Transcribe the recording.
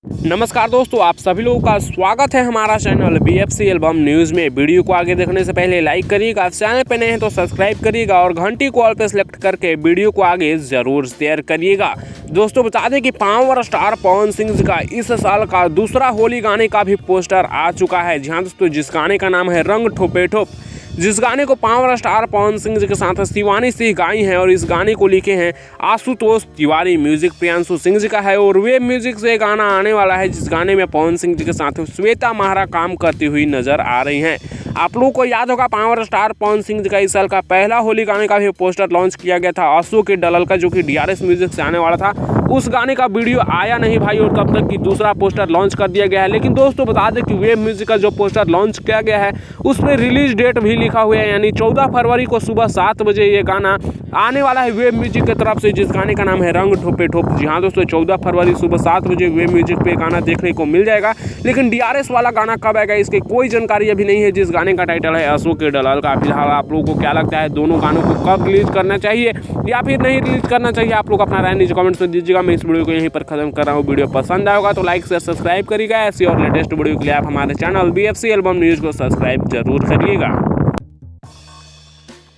नमस्कार दोस्तों, आप सभी लोगों का स्वागत है हमारा चैनल BFC एल्बम न्यूज़ में। वीडियो को आगे देखने से पहले लाइक करिएगा, चैनल पे नए हैं तो सब्सक्राइब करिएगा और घंटी को ऑल पे सेलेक्ट करके वीडियो को आगे ज़रूर शेयर करिएगा। दोस्तों बता दें कि पावर स्टार पवन सिंह जी का इस साल का दूसरा होली गाने का भी पोस्टर आ चुका है। जी हाँ दोस्तों, जिस गाने का नाम है रंग ठोपे ठोप, जिस गाने को पावर स्टार पवन सिंह जी के साथ शिवानी सिंह गाई हैं और इस गाने को लिखे हैं आशुतोष तिवारी। म्यूजिक प्रियांशु सिंह जी का है और वेब म्यूजिक से गाना आने वाला है, जिस गाने में पवन सिंह जी के साथ श्वेता महारा काम करती हुई नजर आ रही हैं। आप लोगों को याद होगा पावर स्टार पवन सिंह जी का इस साल का पहला होली गाने का भी पोस्टर लॉन्च किया गया था अशोक के डलल का, जो कि DRS म्यूजिक से आने वाला था। उस गाने का वीडियो आया नहीं भाई, और तब तक की दूसरा पोस्टर लॉन्च कर दिया गया है। लेकिन दोस्तों बता दें कि वेब म्यूजिक का जो पोस्टर लॉन्च किया गया है उस पर रिलीज डेट भी लिखा हुआ है, यानी 14 फरवरी को सुबह 7 बजे ये गाना आने वाला है वेब म्यूजिक की तरफ से, जिस गाने का नाम है रंग ठोपे ठोप। जी हाँ दोस्तों, 14 फरवरी सुबह 7 बजे वेब म्यूजिक पे गाना देखने को मिल जाएगा। लेकिन DRS वाला गाना कब आएगा इसकी कोई जानकारी अभी नहीं है, जिस गाने का टाइटल है अशोक के डलल का। फिलहाल आप लोगों को क्या लगता है, दोनों गानों को कब रिलीज करना चाहिए या फिर नहीं रिलीज करना चाहिए? आप लोग अपना राय नीचे कमेंट्स में दीजिएगा। मैं इस वीडियो को यहीं पर खत्म कर रहा हूँ। वीडियो पसंद आएगा तो लाइक से सब्सक्राइब करिएगा। ऐसी और लेटेस्ट वीडियो के लिए आप हमारे चैनल BFC एल्बम न्यूज़ को सब्सक्राइब जरूर करिएगा।